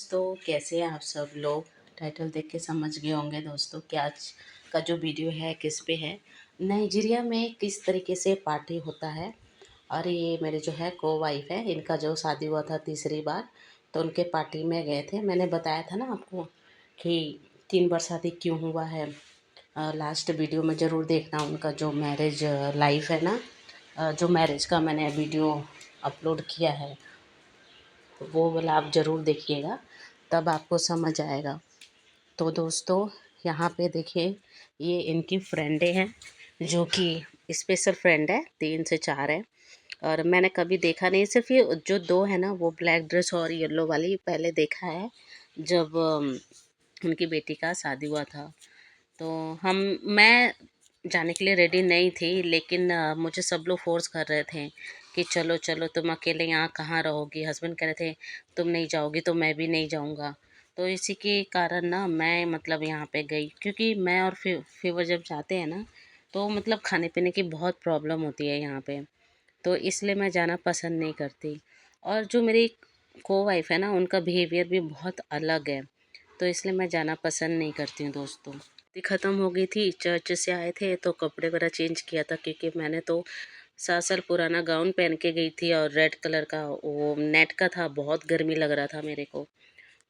दोस्तों, कैसे हैं आप सब लोग। टाइटल देख के समझ गए होंगे दोस्तों कि आज का जो वीडियो है किस पे है। नाइजीरिया में किस तरीके से पार्टी होता है। और ये मेरे जो है को वाइफ है, इनका जो शादी हुआ था तीसरी बार, तो उनके पार्टी में गए थे। मैंने बताया था ना आपको कि 3 बार शादी क्यों हुआ है। लास्ट वीडियो में ज़रूर देखना उनका जो मैरिज लाइफ है ना, जो मैरिज का मैंने वीडियो अपलोड किया है, वो वाला आप ज़रूर देखिएगा, तब आपको समझ आएगा। तो दोस्तों, यहाँ पे देखिए, ये इनकी फ्रेंडें हैं जो कि स्पेशल फ्रेंड है, 3 से 4 है। और मैंने कभी देखा नहीं, सिर्फ ये जो दो है ना, वो ब्लैक ड्रेस और येलो वाली पहले देखा है जब उनकी बेटी का शादी हुआ था। तो मैं जाने के लिए रेडी नहीं थी, लेकिन मुझे सब लोग फोर्स कर रहे थे कि चलो चलो, तुम अकेले यहाँ कहाँ रहोगी। हस्बैंड कह रहे थे तुम नहीं जाओगी तो मैं भी नहीं जाऊँगा। तो इसी के कारण ना मैं मतलब यहाँ पे गई, क्योंकि मैं और फीवर जब जाते हैं ना, तो मतलब खाने पीने की बहुत प्रॉब्लम होती है यहाँ पे। तो इसलिए मैं जाना पसंद नहीं करती। और जो मेरी को वाइफ है ना, उनका बिहेवियर भी बहुत अलग है, तो इसलिए मैं जाना पसंद नहीं करती हूँ दोस्तों। छुट्टी ख़त्म हो गई थी, चर्च से आए थे तो कपड़े वगैरह चेंज किया था, क्योंकि मैंने तो 7 साल पुराना गाउन पहन के गई थी और रेड कलर का वो नेट का था। बहुत गर्मी लग रहा था मेरे को।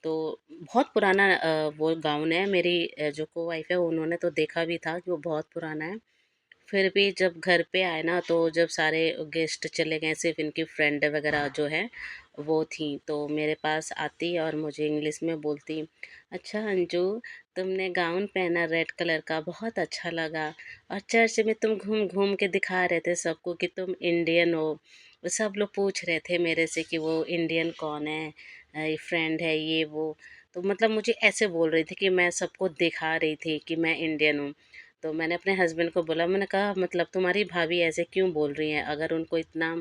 तो बहुत पुराना वो गाउन है। मेरी जो को वाइफ है, उन्होंने तो देखा भी था कि वो बहुत पुराना है। फिर भी जब घर पे आए ना, तो जब सारे गेस्ट चले गए, सिर्फ इनकी फ्रेंड वगैरह जो है वो थी, तो मेरे पास आती और मुझे इंग्लिश में बोलती, अच्छा अंजू, तुमने गाउन पहना रेड कलर का, बहुत अच्छा लगा। और चर्च में तुम घूम घूम के दिखा रहे थे सबको कि तुम इंडियन हो। सब लोग पूछ रहे थे मेरे से कि वो इंडियन कौन है, ये फ्रेंड है ये वो। तो मतलब मुझे ऐसे बोल रही थी कि मैं सबको दिखा रही थी कि मैं इंडियन हूँ। तो मैंने अपने हस्बैंड को बोला, मैंने कहा मतलब तुम्हारी भाभी ऐसे क्यों बोल रही हैं, अगर उनको इतना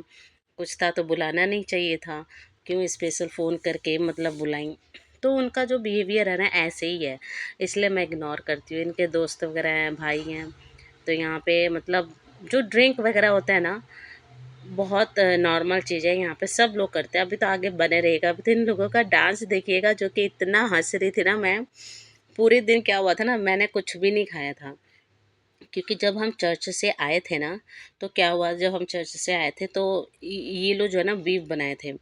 कुछ था तो बुलाना नहीं चाहिए था, क्यों स्पेशल फ़ोन करके मतलब बुलाई। तो उनका जो बिहेवियर है ना, ऐसे ही है, इसलिए मैं इग्नोर करती हूँ। इनके दोस्त वगैरह हैं, भाई हैं, तो यहाँ पे मतलब जो ड्रिंक वगैरह होता है ना, बहुत नॉर्मल चीज़ है, यहाँ पे सब लोग करते हैं। अभी तो आगे बने रहेगा। अभी तो इन लोगों का डांस देखिएगा, जो कि इतना हंस रही थी ना मैं। पूरे दिन क्या हुआ था ना, मैंने कुछ भी नहीं खाया था, क्योंकि जब हम चर्च से आए थे ना, तो क्या हुआ, जब हम चर्च से आए थे तो ये लोग जो है ना बीफ बनाए थे।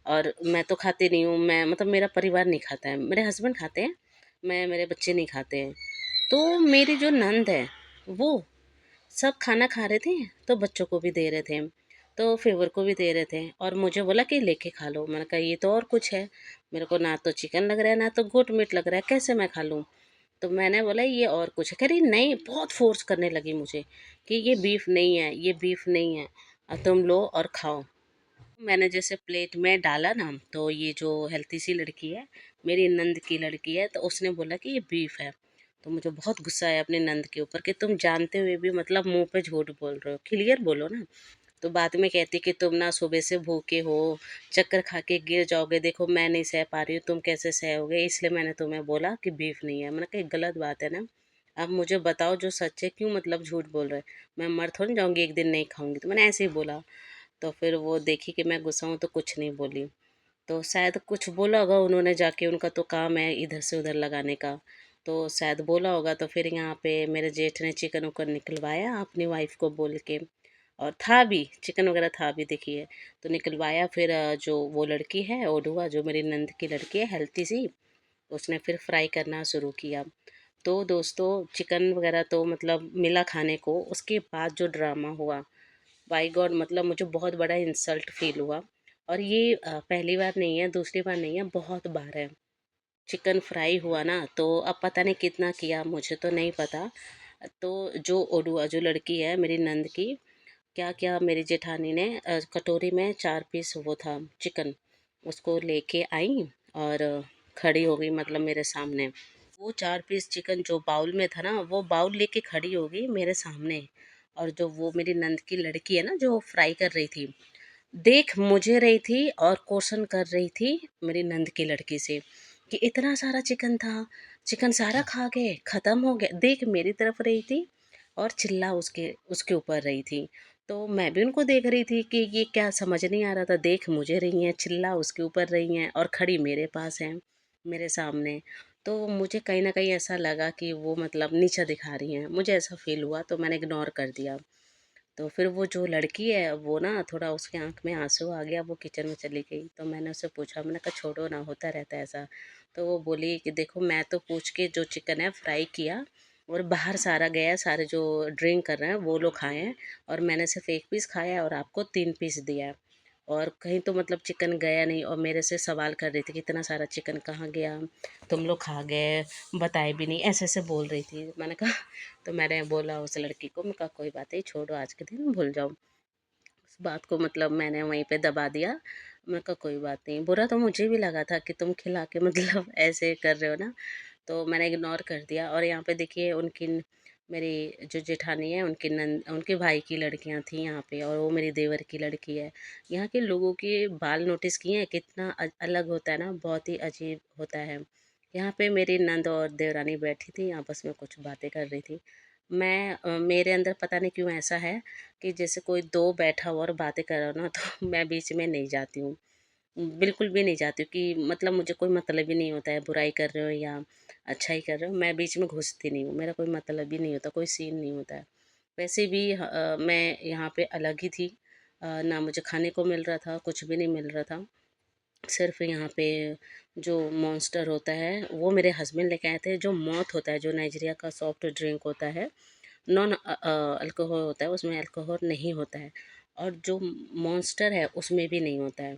और मैं तो खाती नहीं हूँ, मैं मतलब मेरा परिवार नहीं खाता है, मेरे हस्बैंड खाते हैं, मेरे बच्चे नहीं खाते हैं। तो मेरी जो नंद है, वो सब खाना खा रहे थे, तो बच्चों को भी दे रहे थे, तो फेवर को भी दे रहे थे, और मुझे बोला कि लेके खा लो। मैंने कहा ये तो और कुछ है, मेरे को ना तो चिकन लग रहा है ना तो गोट मीट लग रहा है, कैसे मैं खा लूँ। तो मैंने बोला ये और कुछ है। कह रही नहीं, बहुत फोर्स करने लगी मुझे कि ये बीफ नहीं है, ये बीफ नहीं है, तुम लो और खाओ। मैंने जैसे प्लेट में डाला ना, तो ये जो हेल्थी सी लड़की है, मेरी नंद की लड़की है, तो उसने बोला कि ये बीफ है। तो मुझे बहुत गुस्सा आया अपने नंद के ऊपर कि तुम जानते हुए भी मतलब मुंह पे झूठ बोल रहे हो, क्लियर बोलो ना। तो बाद में कहती कि तुम ना सुबह से भूखे हो, चक्कर खा के गिर जाओगे, देखो मैं नहीं सह पा रही हूँ, तुम कैसे सहोगे, इसलिए मैंने तुम्हें बोला कि बीफ नहीं है। मैंने कहा गलत बात है ना, अब मुझे बताओ जो सच है, क्यों मतलब झूठ बोल रहे। मैं मर थोड़ी जाऊँगी एक दिन नहीं खाऊंगी, तो मैंने ऐसे ही बोला। तो फिर वो देखी कि मैं गुस्सा हूँ तो कुछ नहीं बोली। तो शायद कुछ बोला होगा उन्होंने जाके, उनका तो काम है इधर से उधर लगाने का, तो शायद बोला होगा। तो फिर यहाँ पे मेरे जेठ ने चिकन उकन निकलवाया अपनी वाइफ को बोल के, और था भी चिकन वगैरह था भी देखिए। तो निकलवाया, फिर जो वो लड़की है ओडुआ, जो मेरी नंद की लड़की है हेल्थी सी, उसने फिर फ्राई करना शुरू किया। तो दोस्तों, चिकन वगैरह तो मतलब मिला खाने को, उसके बाद जो ड्रामा हुआ, बाय गॉड, मतलब मुझे बहुत बड़ा इंसल्ट फील हुआ। और ये पहली बार नहीं है, दूसरी बार नहीं है, बहुत बार है। चिकन फ्राई हुआ ना, तो अब पता नहीं कितना किया, मुझे तो नहीं पता। तो जो ओडुआ जो लड़की है मेरी नंद की, क्या क्या मेरी जेठानी ने कटोरी में 4 पीस वो था चिकन, उसको लेके आई और खड़ी हो गई मतलब मेरे सामने। वो 4 पीस चिकन जो बाउल में था ना, वो बाउल लेके खड़ी हो गई मेरे सामने। और जो वो मेरी नंद की लड़की है ना, जो फ्राई कर रही थी, देख मुझे रही थी और क्वेश्चन कर रही थी मेरी नंद की लड़की से कि इतना सारा चिकन था, चिकन सारा खा गए, ख़त्म हो गया। देख मेरी तरफ रही थी और चिल्ला उसके उसके ऊपर रही थी। तो मैं भी उनको देख रही थी कि ये क्या, समझ नहीं आ रहा था, देख मुझे रही हैं, चिल्ला उसके ऊपर रही हैं और खड़ी मेरे पास हैं। मेरे सामने। तो मुझे कहीं न कहीं ऐसा लगा कि वो मतलब नीचा दिखा रही हैं, मुझे ऐसा फ़ील हुआ तो मैंने इग्नोर कर दिया। तो फिर वो जो लड़की है वो ना थोड़ा उसकी आँख में आँसू आ गया, वो किचन में चली गई। तो मैंने उससे पूछा, मैंने कहा छोड़ो ना, होता रहता है ऐसा। तो वो बोली कि देखो मैं तो पूछ के जो चिकन है फ्राई किया और बाहर सारा गया है, सारे जो ड्रिंक कर रहे हैं वो लोग खाए हैं और मैंने सिर्फ़ 1 पीस खाया है और आपको 3 पीस दिया है। और कहीं तो मतलब चिकन गया नहीं और मेरे से सवाल कर रही थी कि इतना सारा चिकन कहाँ गया? तुम लोग खा गए, बताए भी नहीं, ऐसे-ऐसे बोल रही थी। मैंने कहा तो मैंने बोला उस लड़की को, मैं कहा कोई बात नहीं, छोड़ो आज के दिन भूल जाओ। उस बात को मतलब मैंने वहीं पे दबा दिया। मैं कहा कोई बात नहीं। बुरा तो मुझे भी लगा था कि तुम खिला के मतलब ऐसे कर रहे हो ना, तो मैंने इग्नोर कर दिया। और यहाँ पे देखिए उनकी मेरी जो जेठानी है उनकी उनके भाई की लड़कियाँ थी यहाँ पे और वो मेरी देवर की लड़की है। यहाँ के लोगों के बाल नोटिस किए हैं कितना अलग होता है ना, बहुत ही अजीब होता है। यहाँ पे मेरी नंद और देवरानी बैठी थी, आपस में कुछ बातें कर रही थी। मेरे अंदर पता नहीं क्यों ऐसा है कि जैसे कोई 2 बैठा हो और बातें कर रहा हो ना तो मैं बीच में नहीं जाती हूँ। बिल्कुल भी नहीं चाहती हूँ कि मतलब मुझे कोई मतलब ही नहीं होता है, बुराई कर रहे हो या अच्छा ही कर रहे हो, मैं बीच में घुसती नहीं हूँ, मेरा कोई मतलब ही नहीं होता, कोई सीन नहीं होता है। वैसे भी मैं यहाँ पे अलग ही थी। ना मुझे खाने को मिल रहा था, कुछ भी नहीं मिल रहा था। सिर्फ़ यहाँ पे जो मॉन्स्टर होता है वो मेरे हस्बैंड लेके आए थे, जो मौत होता है, जो नाइजीरिया का सॉफ्ट ड्रिंक होता है, नॉन अल्कोहल होता है, उसमें अल्कोहल नहीं होता है और जो मॉन्स्टर है उसमें भी नहीं होता है।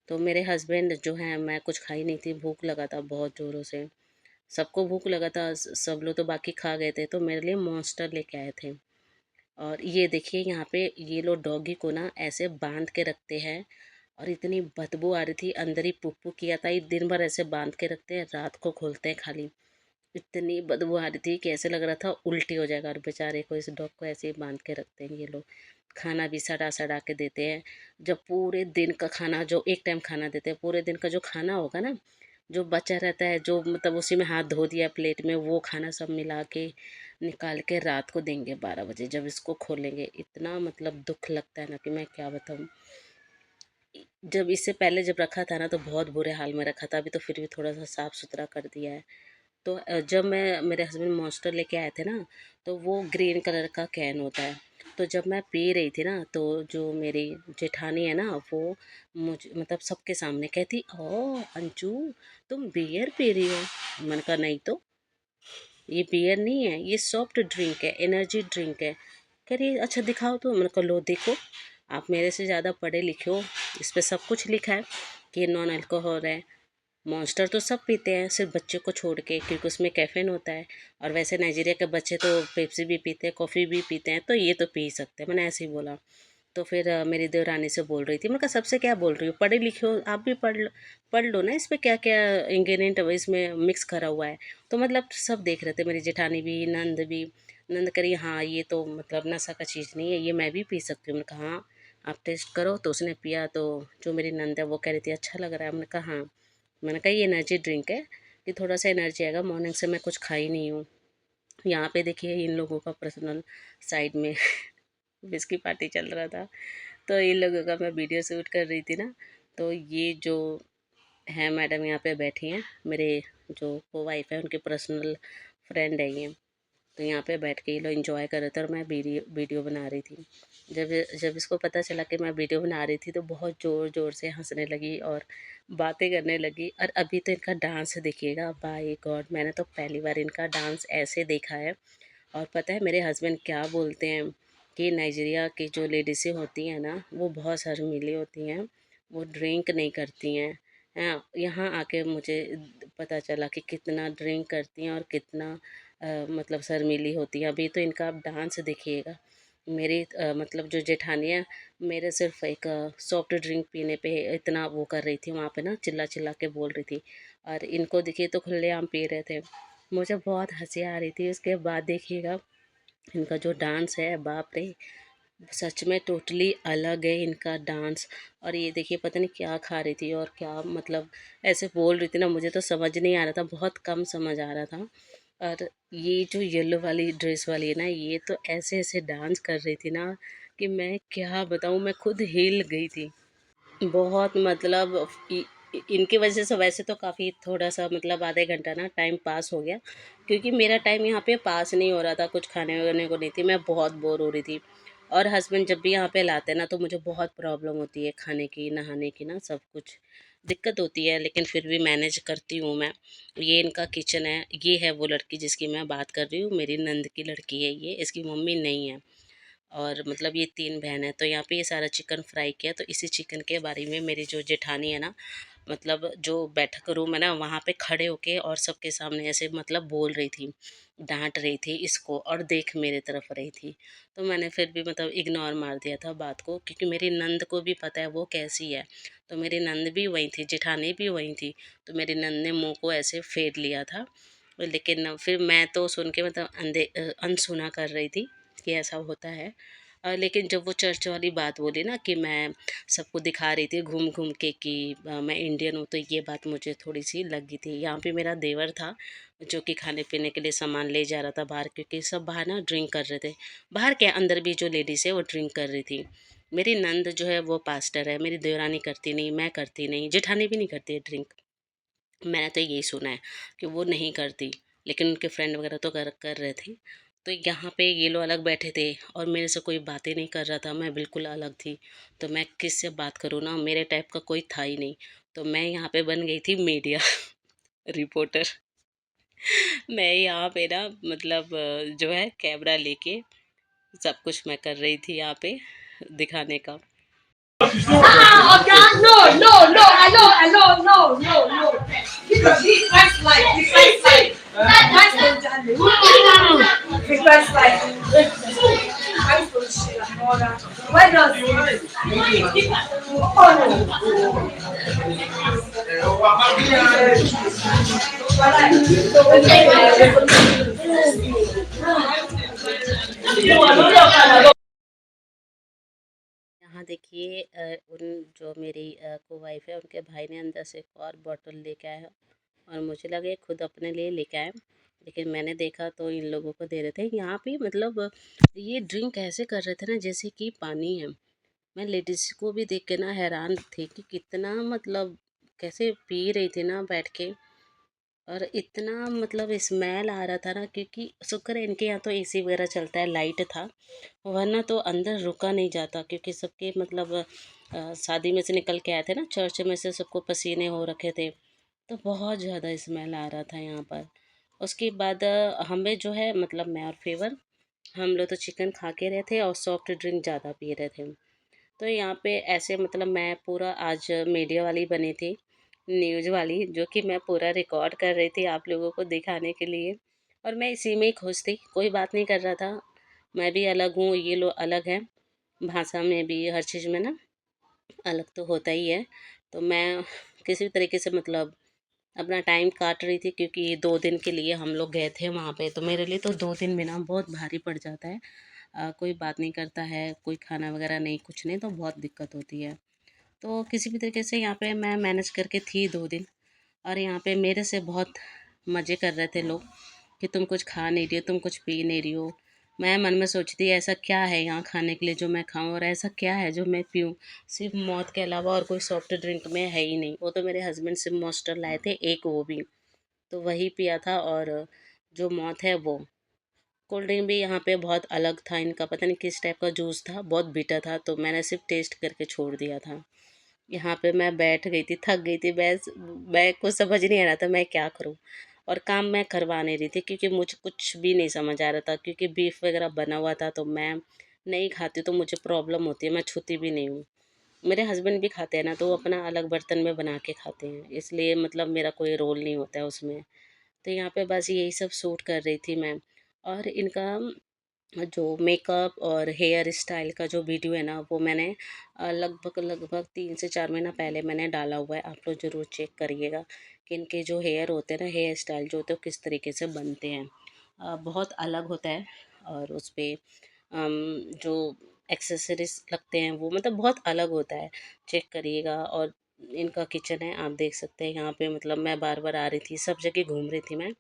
तो मेरे हस्बैंड जो हैं, मैं कुछ खाई नहीं थी, भूख लगा था बहुत ज़ोरों से, सबको भूख लगा था, सब लोग तो बाकी खा गए थे, तो मेरे लिए मॉन्स्टर लेके आए थे। और ये देखिए यहाँ पे ये लोग डॉगी को ना ऐसे बांध के रखते हैं और इतनी बदबू आ रही थी, अंदर ही पुप्पू किया था, ये दिन भर ऐसे बांध के रखते हैं, रात को खोलते हैं खाली। इतनी बदबू आ रही थी कि ऐसे लग रहा था उल्टी हो जाएगा और बेचारे को, इस डॉग को ऐसे ही बांध के रखते हैं ये लोग। खाना भी सड़ा सड़ा के देते हैं। जब पूरे दिन का खाना, जो एक टाइम खाना देते हैं, पूरे दिन का जो खाना होगा ना, जो बचा रहता है, जो मतलब उसी में हाथ धो दिया प्लेट में, वो खाना सब मिला के निकाल के रात को देंगे 12 बजे जब इसको खोलेंगे। इतना मतलब दुख लगता है ना कि मैं क्या बताऊँ। जब इससे पहले जब रखा था ना तो बहुत बुरे हाल में रखा था, अभी तो फिर भी थोड़ा सा साफ़ सुथरा कर दिया है। तो जब मैं मेरे हस्बैंड मॉन्स्टर लेके आए थे ना, तो वो ग्रीन कलर का कैन होता है। तो जब मैं पी रही थी ना तो जो मेरी जेठानी है ना, वो मुझे मतलब सबके सामने कहती, ओह अंजू, तुम बियर पी रही हो? मैंने कहा नहीं तो, ये बियर नहीं है, ये सॉफ्ट ड्रिंक है, एनर्जी ड्रिंक है। कह रही अच्छा दिखाओ तो। मैंने कहा लो देखो, आप मेरे से ज़्यादा पढ़े लिखे हो, इस पे सब कुछ लिखा है कि ये नॉन अल्कोहल है। मॉन्स्टर तो सब पीते हैं, सिर्फ बच्चे को छोड़ के, क्योंकि उसमें कैफ़ीन होता है। और वैसे नाइजीरिया के बच्चे तो पेप्सी भी पीते हैं, कॉफ़ी भी पीते हैं, तो ये तो पी ही सकते हैं। मैंने ऐसे ही बोला। तो फिर मेरी देवरानी से बोल रही थी, मैंने कहा सबसे क्या बोल रही हो, पढ़े लिखे हो, आप भी पढ़ लो ना, इसमें क्या क्या इंग्रेडिएंट इसमें मिक्स करा हुआ है। तो मतलब सब देख रहे थे, मेरी जेठानी भी, नंद भी। नंद करी हाँ ये तो मतलब नशा का चीज़ नहीं है, ये मैं भी पी सकती हूँ। मैंने कहा हाँ आप टेस्ट करो। तो उसने पिया तो जो मेरी नंद है वो कह रही थी अच्छा लग रहा है। मैंने कहा हाँ। मैंने कहा ये एनर्जी ड्रिंक है, कि थोड़ा सा एनर्जी आएगा, मॉर्निंग से मैं कुछ खाई नहीं हूँ। यहाँ पे देखिए इन लोगों का पर्सनल साइड में विस्की पार्टी चल रहा था, तो इन लोगों का मैं वीडियो शूट कर रही थी ना। तो ये जो है मैडम यहाँ पे बैठी हैं, मेरे जो वो वाइफ है उनके पर्सनल फ्रेंड है ये। तो यहाँ पे बैठ के ये लोग एंजॉय कर रहे थे और मैं वीडियो वीडियो बना रही थी। जब जब इसको पता चला कि मैं वीडियो बना रही थी तो बहुत ज़ोर ज़ोर से हंसने लगी और बातें करने लगी। और अभी तो इनका डांस देखिएगा, बाय गॉड, मैंने तो पहली बार इनका डांस ऐसे देखा है। और पता है मेरे हस्बैंड क्या बोलते हैं कि नाइजीरिया की जो लेडीज़ें होती हैं ना, वो बहुत शर्मीली होती हैं, वो ड्रिंक नहीं करती हैं। हाँ, यहाँ आके मुझे पता चला कि कितना ड्रिंक करती हैं और कितना मतलब शर्मीली होती हैं। अभी तो इनका आप डांस देखिएगा। मेरी मतलब जो जेठानी है, मेरे सिर्फ एक सॉफ्ट ड्रिंक पीने पे इतना वो कर रही थी, वहाँ पे ना चिल्ला चिल्ला के बोल रही थी। और इनको देखिए तो खुलेआम पी रहे थे। मुझे बहुत हंसी आ रही थी। उसके बाद देखिएगा इनका जो डांस है, बाप रे, सच में टोटली अलग है इनका डांस। और ये देखिए पता नहीं क्या खा रही थी और क्या मतलब ऐसे बोल रही थी ना, मुझे तो समझ नहीं आ रहा था, बहुत कम समझ आ रहा था। और ये जो येलो वाली ड्रेस वाली है ना, ये तो ऐसे ऐसे डांस कर रही थी ना कि मैं क्या बताऊँ, मैं खुद हिल गई थी। बहुत मतलब इनकी वजह से वैसे तो काफ़ी थोड़ा-सा मतलब आधे घंटा ना टाइम पास हो गया, क्योंकि मेरा टाइम यहाँ पे पास नहीं हो रहा था, कुछ खाने-वाने को नहीं थी, मैं बहुत बोर हो रही थी। और हस्बैंड जब भी यहाँ पे लाते हैं ना, तो मुझे बहुत प्रॉब्लम होती है खाने की, नहाने की ना, सब कुछ दिक्कत होती है, लेकिन फिर भी मैनेज करती हूँ मैं। ये इनका किचन है, ये है वो लड़की जिसकी मैं बात कर रही हूँ, मेरी नंद की लड़की है ये, इसकी मम्मी नहीं है। और मतलब ये 3 बहन हैं, तो यहाँ पे ये सारा चिकन फ्राई किया, तो इसी चिकन के बारे में मेरी जो जेठानी है ना, मतलब जो बैठक रूम है ना, वहाँ पे खड़े होके और सबके सामने ऐसे मतलब बोल रही थी, डाँट रही थी इसको और देख मेरे तरफ रही थी। तो मैंने फिर भी मतलब इग्नोर मार दिया था बात को, क्योंकि मेरी नंद को भी पता है वो कैसी है। तो मेरी नंद भी वहीं थी, जेठानी भी वहीं थी, तो मेरी नंद ने मुँह को ऐसे फेर लिया था। लेकिन फिर मैं तो सुन के मतलब अनसुना कर रही थी कि ऐसा होता है। लेकिन जब वो चर्च वाली बात बोली ना कि मैं सबको दिखा रही थी घूम घूम के कि मैं इंडियन हूँ, तो ये बात मुझे थोड़ी सी लगी थी। यहाँ पे मेरा देवर था जो कि खाने पीने के लिए सामान ले जा रहा था बाहर, क्योंकि सब बाहर ना ड्रिंक कर रहे थे। बाहर क्या, अंदर भी जो लेडीज़ है वो ड्रिंक कर रही थी। मेरी नंद जो है वो पास्टर है, मेरी देवरानी करती नहीं, मैं करती नहीं, जेठानी भी नहीं करती है ड्रिंक। मैंने तो यही सुना है कि वो नहीं करती, लेकिन उनके फ्रेंड वगैरह तो कर कर रहे थे। तो यहाँ पे ये लोग अलग बैठे थे और मेरे से कोई बातें नहीं कर रहा था, मैं बिल्कुल अलग थी। तो मैं किससे बात करूँ ना, मेरे टाइप का कोई था ही नहीं। तो मैं यहाँ पे बन गई थी मीडिया रिपोर्टर। मैं यहाँ पे ना मतलब जो है कैमरा लेके सब कुछ मैं कर रही थी यहाँ पे दिखाने का। Okay, no, no, no, I know, no, no, no. Because he Christ like, he Christ like. Christ don't judge me. He Christ like. Christ don't shit and all that. Why does he? Oh no. यहाँ देखिए उन जो मेरी को wife है, उनके भाई ने अंदर से एक और बॉटल लेके आया है और मुझे लगा ये खुद अपने लिए लेके आए, लेकिन मैंने देखा तो इन लोगों को दे रहे थे। यहाँ पे मतलब ये ड्रिंक ऐसे कर रहे थे ना जैसे कि पानी है। मैं लेडीज़ को भी देख के ना हैरान थी कि कितना मतलब कैसे पी रही थी ना बैठ के। और इतना मतलब स्मेल आ रहा था ना, क्योंकि शुक्र है इनके यहाँ तो एसी वगैरह चलता है, लाइट था, वरना तो अंदर रुका नहीं जाता, क्योंकि सबके मतलब शादी में से निकल के आए थे ना, चर्च में से सबको पसीने हो रखे थे, तो बहुत ज़्यादा स्मेल आ रहा था यहाँ पर। उसके बाद हमें जो है मतलब मैं और फेवर, हम लोग तो चिकन खा के रहे थे और सॉफ्ट ड्रिंक ज़्यादा पी रहे थे। तो यहाँ पे ऐसे मतलब मैं पूरा आज मीडिया वाली बनी थी, न्यूज़ वाली, जो कि मैं पूरा रिकॉर्ड कर रही थी आप लोगों को दिखाने के लिए। और मैं इसी में ही खुश थी, कोई बात नहीं कर रहा था। मैं भी अलग हूँ, ये लोग अलग हैं, भाषा में भी हर चीज़ में ना अलग तो होता ही है। तो मैं किसी भी तरीके से मतलब अपना टाइम काट रही थी, क्योंकि ये 2 दिन के लिए हम लोग गए थे वहाँ पे, तो मेरे लिए तो 2 दिन भी ना बहुत भारी पड़ जाता है। कोई बात नहीं करता है, कोई खाना वगैरह नहीं, कुछ नहीं, तो बहुत दिक्कत होती है। तो किसी भी तरीके से यहाँ पे मैं मैनेज करके थी 2 दिन। और यहाँ पे मेरे से बहुत मज़े कर रहे थे लोग कि तुम कुछ खा नहीं रही हो, तुम कुछ पी नहीं रही हो। मैं मन में सोचती ऐसा क्या है यहाँ खाने के लिए जो मैं खाऊं, और ऐसा क्या है जो मैं पीऊं। सिर्फ मौत के अलावा और कोई सॉफ्ट ड्रिंक में है ही नहीं। वो तो मेरे हस्बैंड सिर्फ मॉन्स्टर लाए थे एक, वो भी तो वही पिया था। और जो मौत है वो कोल्ड ड्रिंक भी यहाँ पे बहुत अलग था इनका, पता नहीं किस टाइप का जूस था, बहुत बिटर था, तो मैंने सिर्फ टेस्ट करके छोड़ दिया था। यहाँ पे मैं बैठ गई थी, थक गई थी, मैं कुछ समझ नहीं आ रहा था मैं क्या करूँ। और काम मैं करवा नहीं रही थी, क्योंकि मुझे कुछ भी नहीं समझ आ रहा था, क्योंकि बीफ वगैरह बना हुआ था, तो मैं नहीं खाती तो मुझे प्रॉब्लम होती है, मैं छूती भी नहीं हूँ। मेरे हस्बैंड भी खाते हैं ना, तो वो अपना अलग बर्तन में बना के खाते हैं, इसलिए मतलब मेरा कोई रोल नहीं होता है उसमें। तो यहाँ पे बस यही सब शूट कर रही थी मैं। और इनका जो मेकअप और हेयर स्टाइल का जो वीडियो है ना, वो मैंने लगभग लगभग 3 से 4 महीना पहले मैंने डाला हुआ है, आप लोग ज़रूर चेक करिएगा कि इनके जो हेयर होते हैं ना, हेयर स्टाइल जो होते हैं वो किस तरीके से बनते हैं। बहुत अलग होता है। और उस पे जो एक्सेसरीज लगते हैं वो मतलब बहुत अलग होता है, चेक करिएगा। और इनका किचन है, आप देख सकते हैं यहाँ पे, मतलब मैं बार बार आ रही थी, सब जगह घूम रही थी मैं,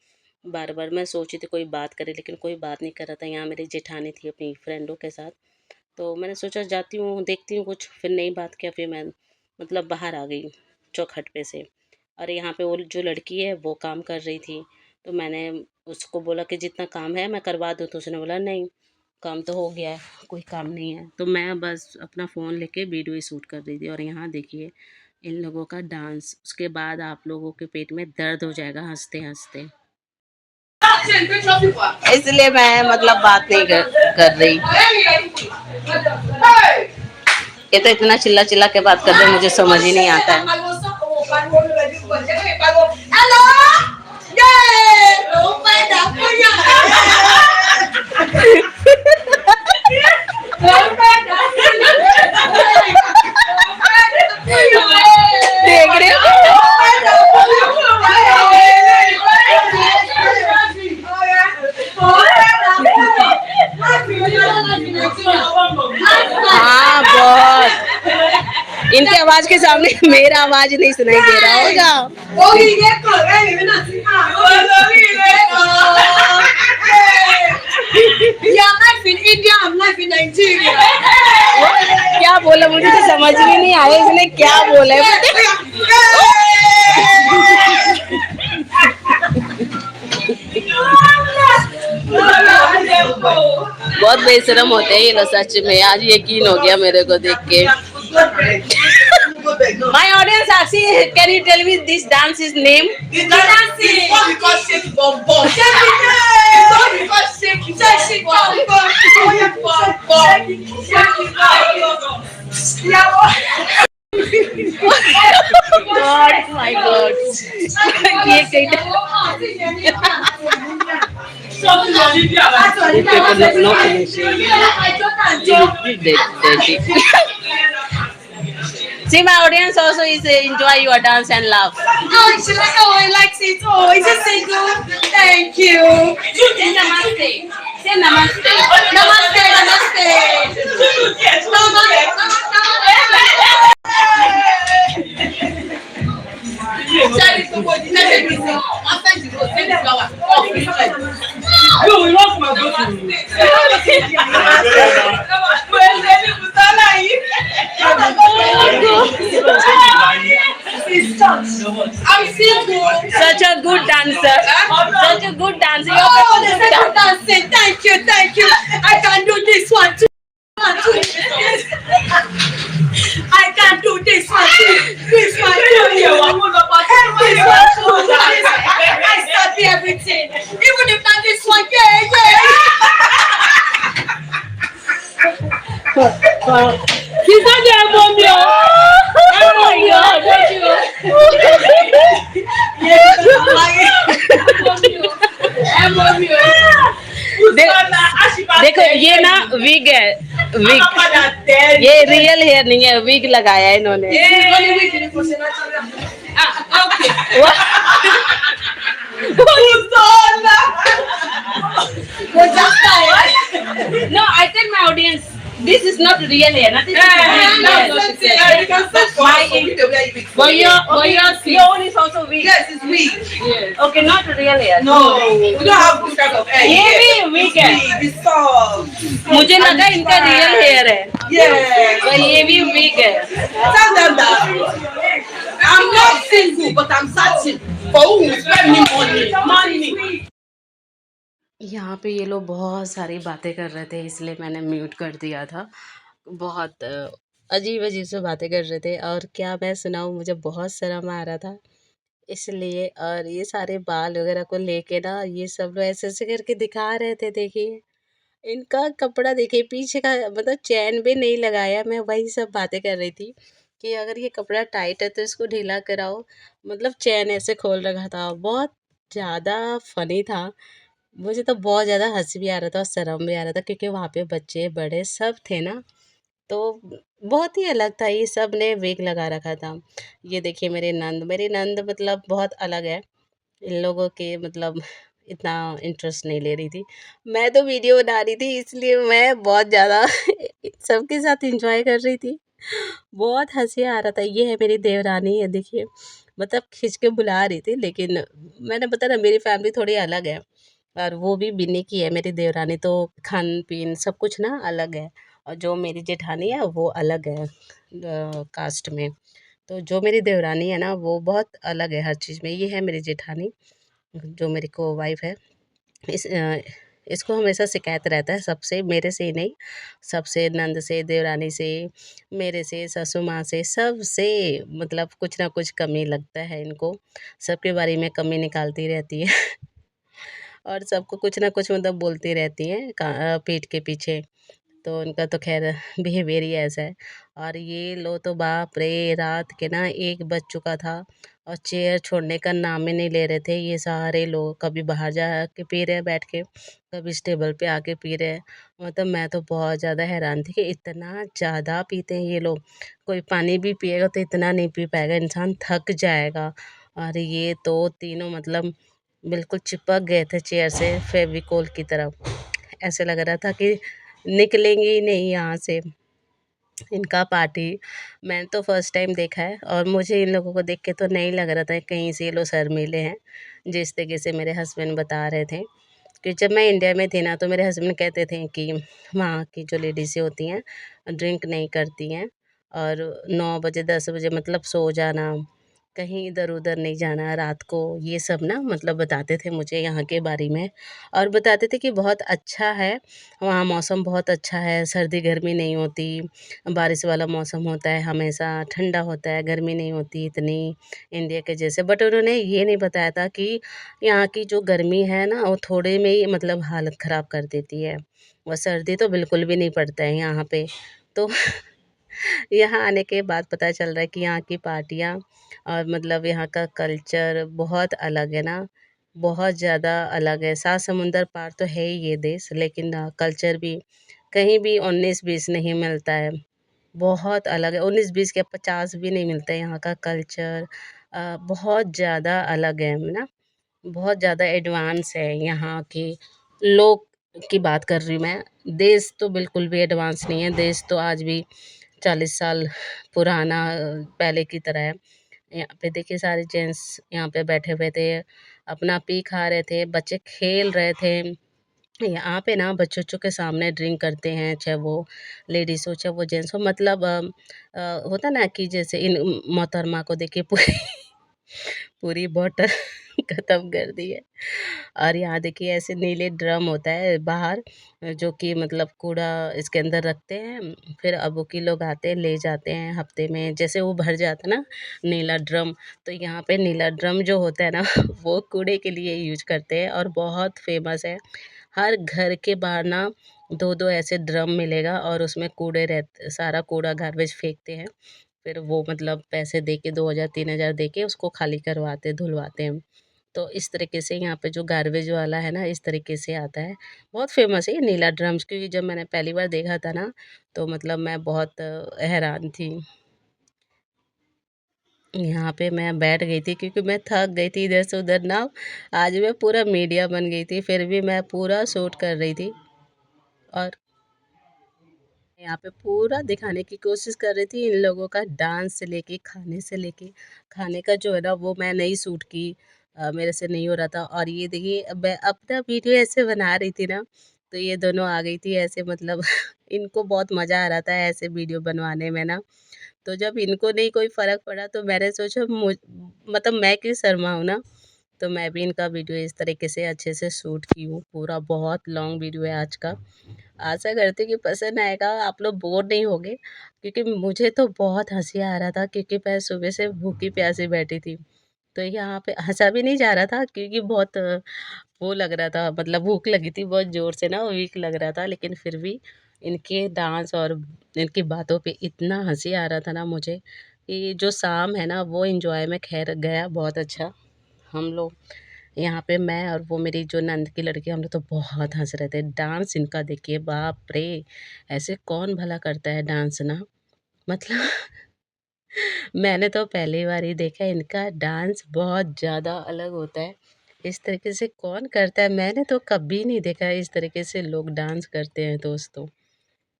बार बार मैं सोची थी कोई बात करे, लेकिन कोई बात नहीं कर रहा था। यहाँ मेरी जेठानी थी अपनी फ्रेंडों के साथ, तो मैंने सोचा जाती हूँ देखती हूँ कुछ, फिर नहीं बात किया, फिर मैं मतलब बाहर आ गई। चौखट पे से। और यहाँ पे वो जो लड़की है वो काम कर रही थी, तो मैंने उसको बोला कि जितना काम है मैं करवा दूँ, तो उसने बोला नहीं, काम तो हो गया है, कोई काम नहीं है। तो मैं बस अपना फ़ोन लेके वीडियो ही शूट कर रही थी। और यहाँ देखिए इन लोगों का डांस, उसके बाद आप लोगों के पेट में दर्द हो जाएगा हंसते हंसते। इसलिए मैं मतलब बात नहीं कर रही। ये तो इतना चिल्ला चिल्ला के बात कर रहे हैं, मुझे समझ ही नहीं आता है। देख रहे हो? हाँ बहुत, इनकी आवाज के सामने मेरा आवाज नहीं सुनाई दे रहा होगा। क्या बोला मुझे तो समझ में नहीं आया, इसने क्या बोला है। बहुत बेशरम होते हैं ये लोग सच में, आज यकीन हो गया मेरे को देख के। My audience asking, can you tell me this dance is name? The dance is not because shake bum bum. Shake it, it's not because shake bum bum. Shake bum bum. Shake it, God, my God. ये कहीं See, my audience also is enjoy your dance and laugh. Oh, she's like, oh, I like it. Oh, is it single? Thank you. Say namaste. Say namaste. Namaste, namaste. I'm single. Such a good dancer. Such a good dancer. You're Oh, a there's good a good dancer. dancing. Thank you, thank you. I can do this one too. I can do this one too. This one too. This one too. I study everything. Even if not this one, yeah, yeah. She's not there, mommy. Oh my God. देखो ये ना wig है, wig, ये real hair नहीं है, wig लगाया है इन्होंने। No, I tell my audience, this is not real hair. Nothing. But your is also wig. Yes, it's weak. Yes. Okay, not real hair. No, we don't have this type of hair. ये भी wig है। It's soft. मुझे लगा इनका real hair है, Yes. पर ये भी wig है। Tell them that I'm not single, but I'm searching for who will spend me money. Money. यहाँ पे ये लोग बहुत सारी बातें कर रहे थे, इसलिए मैंने म्यूट कर दिया था। बहुत अजीब अजीब से बातें कर रहे थे, और क्या मैं सुनाऊँ, मुझे बहुत शर्म आ रहा था इसलिए। और ये सारे बाल वगैरह को लेके ना ये सब लोग ऐसे ऐसे करके दिखा रहे थे। देखिए इनका कपड़ा, देखिए पीछे का मतलब चैन भी नहीं लगाया। मैं वही सब बातें कर रही थी कि अगर ये कपड़ा टाइट है तो इसको ढीला कराओ, मतलब चैन ऐसे खोल रखा था। बहुत ज़्यादा फनी था, मुझे तो बहुत ज़्यादा हंसी भी आ रहा था और शर्म भी आ रहा था, क्योंकि वहाँ पे बच्चे बड़े सब थे ना, तो बहुत ही अलग था। ये सब ने विग लगा रखा था। ये देखिए मेरी नंद मतलब बहुत अलग है इन लोगों के, मतलब इतना इंटरेस्ट नहीं ले रही थी। मैं तो वीडियो बना रही थी, इसलिए मैं बहुत ज़्यादा सबके साथ एंजॉय कर रही थी। बहुत हंसी आ रहा था। ये है मेरी देवरानी है, देखिए मतलब खींच के बुला रही थी, लेकिन मैंने बताया ना मेरी फैमिली थोड़ी अलग है, और वो भी बिन्नी की है मेरी देवरानी, तो खान पीन सब कुछ ना अलग है। और जो मेरी जेठानी है वो अलग है कास्ट में, तो जो मेरी देवरानी है ना वो बहुत अलग है हर चीज़ में। ये है मेरी जेठानी जो मेरी को वाइफ़ है। इस इसको हमेशा शिकायत रहता है सबसे, मेरे से ही नहीं, सबसे, नंद से, देवरानी से, मेरे से, सासू माँ से, सबसे, मतलब कुछ ना कुछ कमी लगता है इनको। सबके बारे में कमी निकालती रहती है और सबको कुछ ना कुछ मतलब बोलती रहती हैं पीठ के पीछे। तो उनका तो ख़ैर बिहेवियर ही ऐसा है। और ये लो तो बाप रे! रात के ना 1 बज चुका था और चेयर छोड़ने का नाम ही नहीं ले रहे थे ये सारे लोग। कभी बाहर जा के पी रहे हैं बैठ के, कभी इस टेबल पे आके पी रहे हैं। मतलब मैं तो बहुत ज़्यादा हैरान थी कि इतना ज़्यादा पीते हैं ये लोग। कोई पानी भी पिएगा तो इतना नहीं पी पाएगा, इंसान थक जाएगा। और ये तो तीनों मतलब बिल्कुल चिपक गए थे चेयर से फेविकोल की तरह। ऐसे लग रहा था कि निकलेंगे ही नहीं यहाँ से। इनका पार्टी मैंने तो फर्स्ट टाइम देखा है और मुझे इन लोगों को देख के तो नहीं लग रहा था कहीं से ये लोग शर्मीले हैं, जिस तरीके से मेरे हस्बैंड बता रहे थे। कि जब मैं इंडिया में थी ना तो मेरे हस्बैंड कहते थे कि वहाँ की जो लेडीज़ें होती हैं ड्रिंक नहीं करती हैं और 9 बजे 10 बजे मतलब सो जाना, कहीं इधर-उधर नहीं जाना रात को, ये सब ना मतलब बताते थे मुझे यहाँ के बारे में। और बताते थे कि बहुत अच्छा है, वहाँ मौसम बहुत अच्छा है, सर्दी-गर्मी नहीं होती, बारिश वाला मौसम होता है हमेशा, ठंडा होता है, गर्मी नहीं होती इतनी इंडिया के जैसे। बट उन्होंने ये नहीं बताया था कि यहाँ की जो गर्मी है ना वो थोड़े में ही मतलब हालत ख़राब कर देती है। और सर्दी तो बिल्कुल भी नहीं पड़ता है यहाँ पे। तो यहाँ आने के बाद पता चल रहा है कि यहाँ की पार्टियाँ और मतलब यहाँ का कल्चर बहुत अलग है ना, बहुत ज़्यादा अलग है। 7 समुंदर पार तो है ही ये देश, लेकिन कल्चर भी कहीं भी 19-20 नहीं मिलता है। बहुत अलग है, 19-20 क्या 50 भी नहीं मिलता है यहाँ का कल्चर। बहुत ज़्यादा अलग है ना, बहुत ज़्यादा एडवांस है यहाँ के लोग की बात कर रही हूँ मैं। देश तो बिल्कुल भी एडवांस नहीं है, देश तो आज भी 40 साल पुराना पहले की तरह है। यहाँ पे देखिए सारे जेंट्स यहाँ पे बैठे हुए थे, अपना पी खा रहे थे, बच्चे खेल रहे थे। यहाँ पे ना बच्चों-वच्चों के सामने ड्रिंक करते हैं, चाहे वो लेडीज़ हो, चाहे वो जेंट्स हो, मतलब होता ना कि जैसे इन मोहतरमा को देखिए पूरी पूरी बॉटल ख़त्म कर दी है। और यहाँ देखिए ऐसे नीले ड्रम होता है बाहर, जो कि मतलब कूड़ा इसके अंदर रखते हैं, फिर अबू-की लोग आते हैं ले जाते हैं हफ्ते में, जैसे वो भर जाता है ना नीला ड्रम, तो यहाँ पे नीला ड्रम जो होता है ना वो कूड़े के लिए यूज़ करते हैं और बहुत फेमस है। हर घर के बाहर ना 2-2 ऐसे ड्रम मिलेगा और उसमें कूड़े सारा कूड़ा गार्बेज फेंकते हैं। फिर वो मतलब पैसे दे के 2000 3000 दे के उसको खाली करवाते, धुलवाते हैं। तो इस तरीके से यहाँ पे जो गार्बेज वाला है ना, इस तरीके से आता है। बहुत फ़ेमस है ये नीला ड्रम्स, क्योंकि जब मैंने पहली बार देखा था ना, तो मतलब मैं बहुत हैरान थी। यहाँ पे मैं बैठ गई थी क्योंकि मैं थक गई थी इधर से उधर ना। आज मैं पूरा मीडिया बन गई थी, फिर भी मैं पूरा शूट कर रही थी और यहाँ पे पूरा दिखाने की कोशिश कर रही थी इन लोगों का डांस से लेके, खाने से लेके। खाने का जो है ना वो मैं नहीं शूट की, मेरे से नहीं हो रहा था। और ये देखिए मैं अपना वीडियो ऐसे बना रही थी ना, तो ये दोनों आ गई थी ऐसे मतलब इनको बहुत मज़ा आ रहा था ऐसे वीडियो बनवाने में ना। तो जब इनको नहीं कोई फ़र्क पड़ा तो मैंने सोचा मतलब मैं क्यों शर्माऊँ ना। तो मैं भी इनका वीडियो इस तरीके से अच्छे से शूट की हूँ। पूरा बहुत लॉन्ग वीडियो है आज का। आशा करती हूँ कि पसंद आएगा, आप लोग बोर नहीं होंगे, क्योंकि मुझे तो बहुत हँसी आ रहा था क्योंकि मैं सुबह से भूखी-प्यासी बैठी थी। तो यहाँ पे हँसा भी नहीं जा रहा था क्योंकि बहुत वो लग रहा था, मतलब भूख लगी थी बहुत ज़ोर से ना, वीक लग रहा था, लेकिन फिर भी इनके डांस और इनकी बातों पे इतना हँसी आ रहा था ना मुझे कि जो शाम है ना वो एन्जॉय में ख़ैर गया बहुत अच्छा। हम लोग यहाँ पे मैं और वो मेरी जो नंद की लड़की, हम लोग तो बहुत हँस रहे थे। डांस इनका देखिए बाप रे! ऐसे कौन भला करता है डांस ना, मतलब मैंने तो पहली बार ही देखा है, इनका डांस बहुत ज़्यादा अलग होता है। इस तरीके से कौन करता है? मैंने तो कभी नहीं देखा है इस तरीके से लोग डांस करते हैं दोस्तों।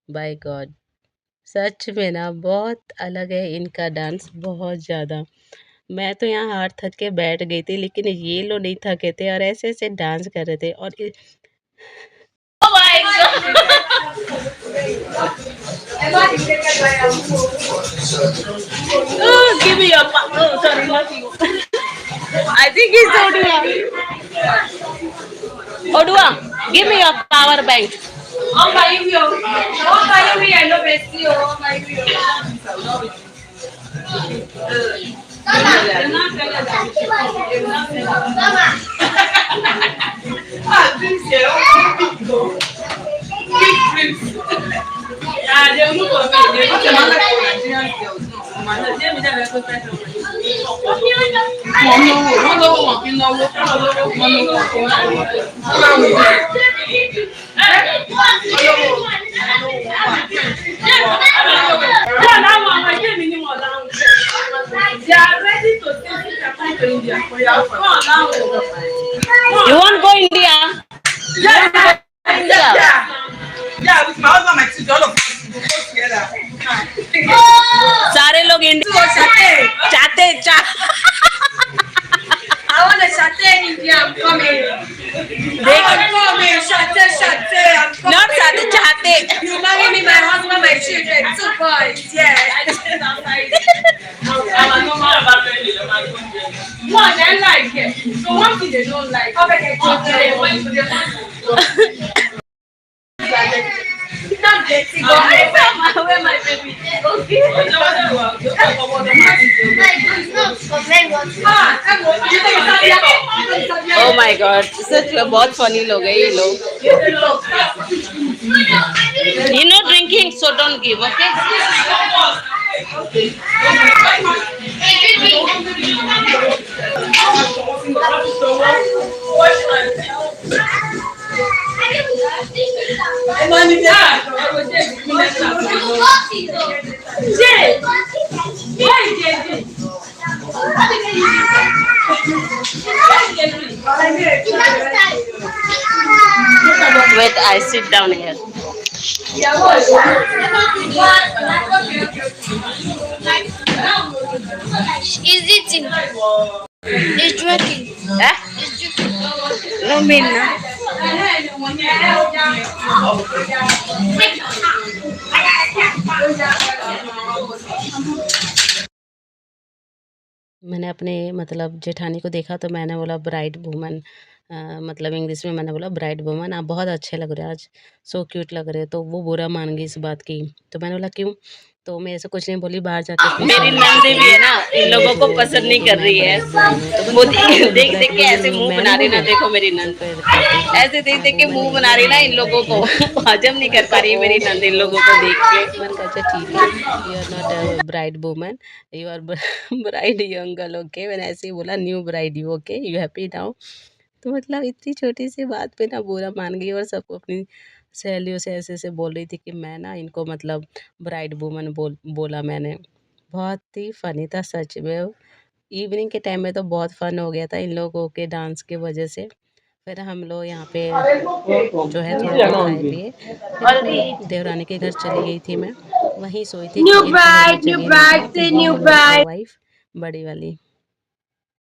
Bye God! सच में ना बहुत अलग है इनका डांस, बहुत ज़्यादा। मैं तो यहाँ हार थक के बैठ गई थी, लेकिन ये लोग नहीं थके थे और ऐसे-ऐसे डांस कर रहे थे और Oh my god. Oh, give me your oh sorry, not you. I think it's Odua. Odua, give me your power bank. Oh my you. Oh my you. I know best you. Oh my you. Ah, this is big dreams. Ah, they look for me. They look at Nigerian girls. No, man, they me that record time. They are ready to take it to India. You want to go India? Yeah. Yeah, with my husband, my children, all of us go together. सारे लोग India चाहते I want to Shate in India. I'm coming. I'm coming. Shate. I'm coming. not चाहते चाहते. You marry me, my husband, my children, 2 boys. Yeah. One, they like it. So one thing they don't like. Okay. Not dating. Where my baby? Okay. Oh my god, सच में बहुत funny लोग हैं ये लोग. You know drinking, so don't give, okay? Wait, I sit down here. Is eating. Is drinking. Eh? Is drinking. No mean na. मैंने अपने मतलब जेठानी को देखा तो मैंने बोला ब्राइड वुमन, मतलब इंग्लिश में मैंने बोला ब्राइड वुमन, आप बहुत अच्छे लग रहे हो आज, सो क्यूट लग रहे हो. तो वो बुरा मान गई इस बात की. तो मैंने बोला क्यों? तो मेरे से कुछ नहीं बोली, बाहर जाके मेरी नंदी भी है ना, इन लोगों को पसंद नहीं कर रही है. वो देख के ऐसे मुंह बना रही ना, देखो मेरी नंद ऐसे देख के मुंह बना रही ना, इन लोगों को हजम नहीं कर पा रही है मेरी नंद इन लोगों को देख के. मैंने कहा अच्छा ठीक है, you are not a bride woman, you are bride young girl, okay. मैंने ऐसे ही बोला new bride you, okay, you happy now. तो मतलब इतनी छोटी सी बात पे ना बुरा मान गई और सबको अपनी सहेलियों से ऐसे बोल रही थी कि मैं ना इनको मतलब ब्राइड वुमन बोला मैंने. बहुत ही फ़नी था सच में. इवनिंग के टाइम में तो बहुत फ़न हो गया था इन लोगों के डांस की वजह से. फिर हम लोग यहाँ पे जो है थोड़ा खाए पिए, फिर अपनी देवरानी के घर चली गई थी मैं. वहीं सोई थी. New bride, say new bride. Wife बड़ी वाली.